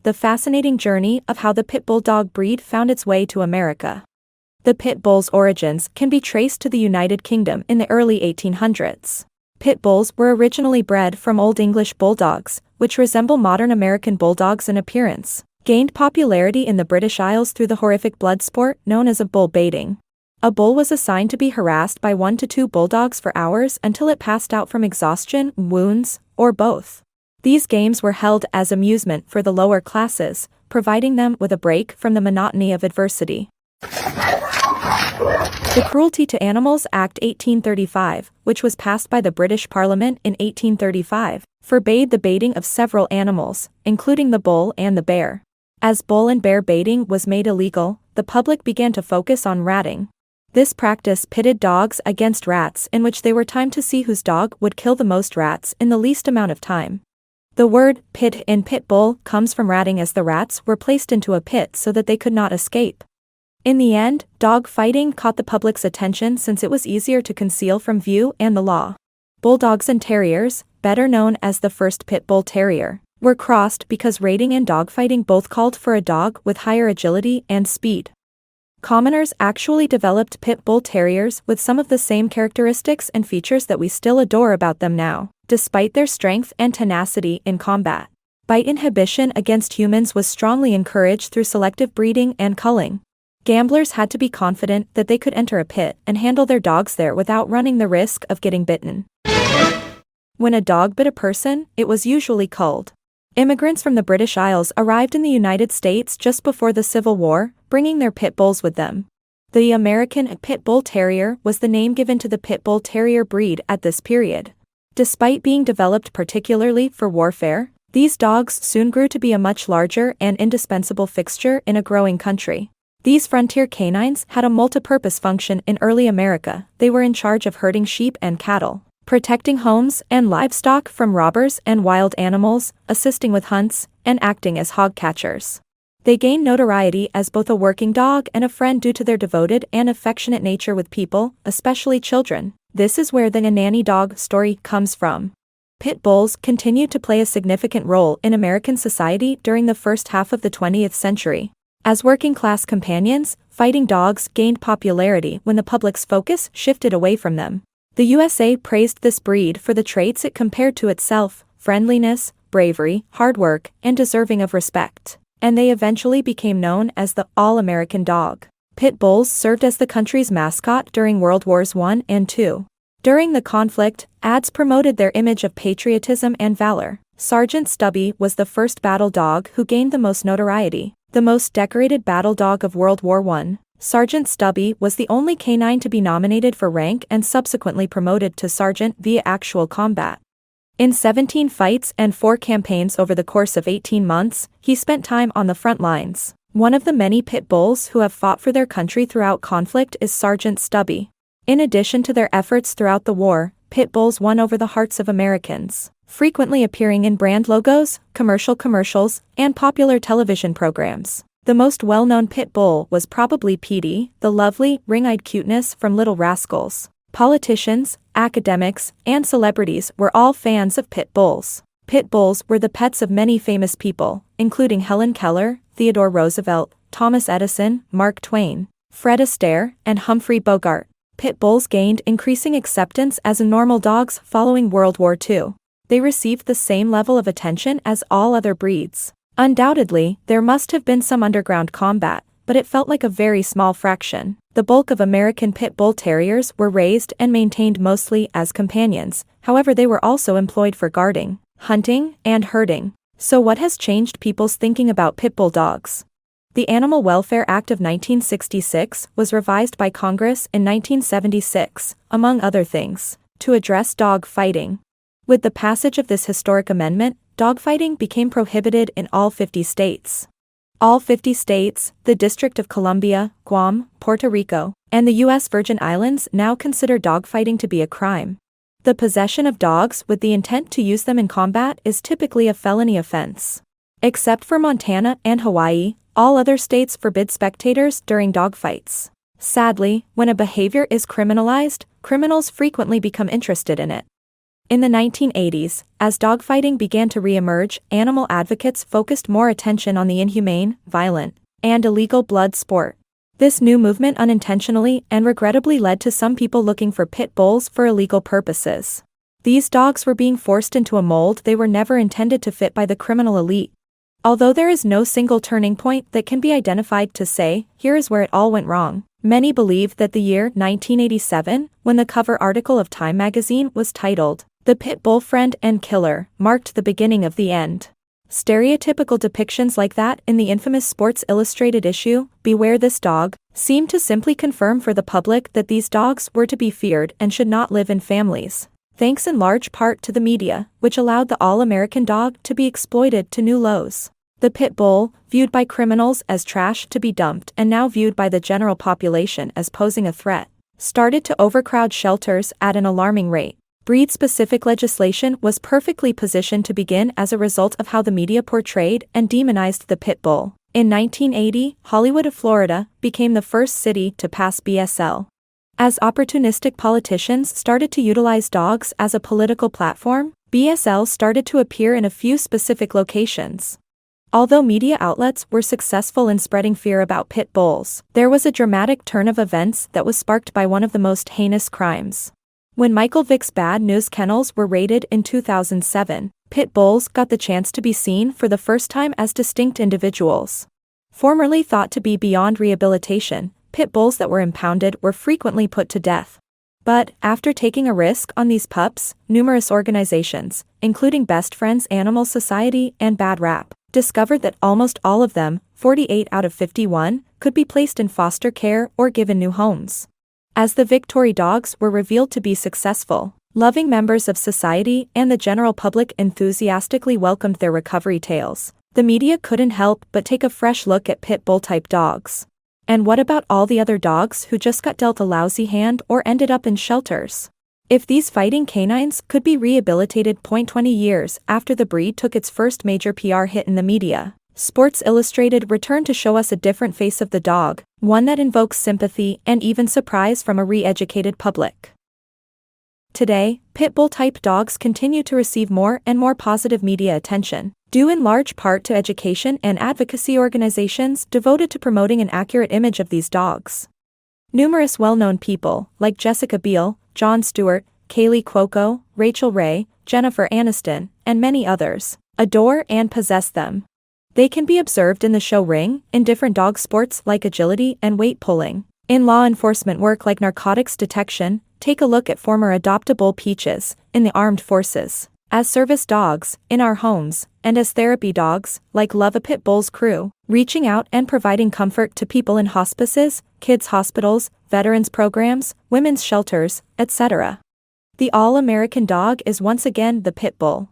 the fascinating journey of how the Pit Bull dog breed found its way to America. The Pit Bull's origins can be traced to the United Kingdom in the early 1800s. Pit Bulls were originally bred from Old English Bulldogs, which resemble modern American Bulldogs in appearance, gained popularity in the British Isles through the horrific blood sport known as bull baiting. A bull was assigned to be harassed by 1 to 2 bulldogs for hours until it passed out from exhaustion, wounds, or both. These games were held as amusement for the lower classes, providing them with a break from the monotony of adversity. The Cruelty to Animals Act 1835, which was passed by the British Parliament in 1835, forbade the baiting of several animals, including the bull and the bear. As bull and bear baiting was made illegal, the public began to focus on ratting. This practice pitted dogs against rats, in which they were timed to see whose dog would kill the most rats in the least amount of time. The word pit in pit bull comes from ratting, as the rats were placed into a pit so that they could not escape. In the end, dog fighting caught the public's attention since it was easier to conceal from view and the law. Bulldogs and Terriers, better known as the first Pit Bull Terrier, were crossed because rating and dogfighting both called for a dog with higher agility and speed. Commoners actually developed Pit Bull Terriers with some of the same characteristics and features that we still adore about them now, despite their strength and tenacity in combat. Bite inhibition against humans was strongly encouraged through selective breeding and culling. Gamblers had to be confident that they could enter a pit and handle their dogs there without running the risk of getting bitten. When a dog bit a person, it was usually culled. Immigrants from the British Isles arrived in the United States just before the Civil War, bringing their pit bulls with them. The American Pit Bull Terrier was the name given to the Pit Bull Terrier breed at this period. Despite being developed particularly for warfare, these dogs soon grew to be a much larger and indispensable fixture in a growing country. These frontier canines had a multi-purpose function in early America. They were in charge of herding sheep and cattle, protecting homes and livestock from robbers and wild animals, assisting with hunts, and acting as hog catchers. They gained notoriety as both a working dog and a friend due to their devoted and affectionate nature with people, especially children. This is where the nanny dog story comes from. Pit bulls continued to play a significant role in American society during the first half of the 20th century. As working-class companions, fighting dogs gained popularity when the public's focus shifted away from them. The USA praised this breed for the traits it compared to itself: friendliness, bravery, hard work, and deserving of respect. And they eventually became known as the All-American Dog. Pit bulls served as the country's mascot during World Wars I and II. During the conflict, ads promoted their image of patriotism and valor. Sergeant Stubby was the first battle dog who gained the most notoriety. The most decorated battle dog of World War I, Sergeant Stubby was the only canine to be nominated for rank and subsequently promoted to sergeant via actual combat. In 17 fights and 4 campaigns over the course of 18 months, he spent time on the front lines. One of the many pit bulls who have fought for their country throughout conflict is Sergeant Stubby. In addition to their efforts throughout the war, pit bulls won over the hearts of Americans, frequently appearing in brand logos, commercials, and popular television programs. The most well-known pit bull was probably Petey, the lovely, ring-eyed cuteness from Little Rascals. Politicians, academics, and celebrities were all fans of pit bulls. Pit bulls were the pets of many famous people, including Helen Keller, Theodore Roosevelt, Thomas Edison, Mark Twain, Fred Astaire, and Humphrey Bogart. Pit bulls gained increasing acceptance as normal dogs following World War II. They received the same level of attention as all other breeds. Undoubtedly, there must have been some underground combat, but it felt like a very small fraction. The bulk of American Pit Bull Terriers were raised and maintained mostly as companions, however they were also employed for guarding, hunting, and herding. So what has changed people's thinking about Pit Bull dogs? The Animal Welfare Act of 1966 was revised by Congress in 1976, among other things, to address dog fighting. With the passage of this historic amendment, dogfighting became prohibited in all 50 states. All 50 states, the District of Columbia, Guam, Puerto Rico, and the U.S. Virgin Islands now consider dogfighting to be a crime. The possession of dogs with the intent to use them in combat is typically a felony offense. Except for Montana and Hawaii, all other states forbid spectators during dogfights. Sadly, when a behavior is criminalized, criminals frequently become interested in it. In the 1980s, as dogfighting began to re-emerge, animal advocates focused more attention on the inhumane, violent, and illegal blood sport. This new movement unintentionally and regrettably led to some people looking for pit bulls for illegal purposes. These dogs were being forced into a mold they were never intended to fit by the criminal elite. Although there is no single turning point that can be identified to say, here is where it all went wrong, many believe that the year 1987, when the cover article of Time magazine was titled, "The Pit Bull Friend and Killer," marked the beginning of the end. Stereotypical depictions like that in the infamous Sports Illustrated issue, "Beware This Dog," seemed to simply confirm for the public that these dogs were to be feared and should not live in families, thanks in large part to the media, which allowed the all-American dog to be exploited to new lows. The pit bull, viewed by criminals as trash to be dumped and now viewed by the general population as posing a threat, started to overcrowd shelters at an alarming rate. Breed-specific legislation was perfectly positioned to begin as a result of how the media portrayed and demonized the pit bull. In 1980, Hollywood, Florida, became the first city to pass BSL. As opportunistic politicians started to utilize dogs as a political platform, BSL started to appear in a few specific locations. Although media outlets were successful in spreading fear about pit bulls, there was a dramatic turn of events that was sparked by one of the most heinous crimes. When Michael Vick's Bad News kennels were raided in 2007, pit bulls got the chance to be seen for the first time as distinct individuals. Formerly thought to be beyond rehabilitation, pit bulls that were impounded were frequently put to death. But, after taking a risk on these pups, numerous organizations, including Best Friends Animal Society and Bad Rap, discovered that almost all of them, 48 out of 51, could be placed in foster care or given new homes. As the Victory dogs were revealed to be successful, loving members of society and the general public enthusiastically welcomed their recovery tales. The media couldn't help but take a fresh look at pit bull-type dogs. And what about all the other dogs who just got dealt a lousy hand or ended up in shelters? If these fighting canines could be rehabilitated 20 years after the breed took its first major PR hit in the media, Sports Illustrated returned to show us a different face of the dog, one that invokes sympathy and even surprise from a re-educated public. Today, pit bull-type dogs continue to receive more and more positive media attention, due in large part to education and advocacy organizations devoted to promoting an accurate image of these dogs. Numerous well-known people, like Jessica Biel, Jon Stewart, Kaylee Cuoco, Rachel Ray, Jennifer Aniston, and many others, adore and possess them. They can be observed in the show Ring, in different dog sports like agility and weight pulling, in law enforcement work like narcotics detection. Take a look at former adoptable Peaches, in the armed forces, as service dogs, in our homes, and as therapy dogs, like Love a Pit Bull's crew, reaching out and providing comfort to people in hospices, kids' hospitals, veterans programs, women's shelters, etc. The all-American dog is once again the pit bull.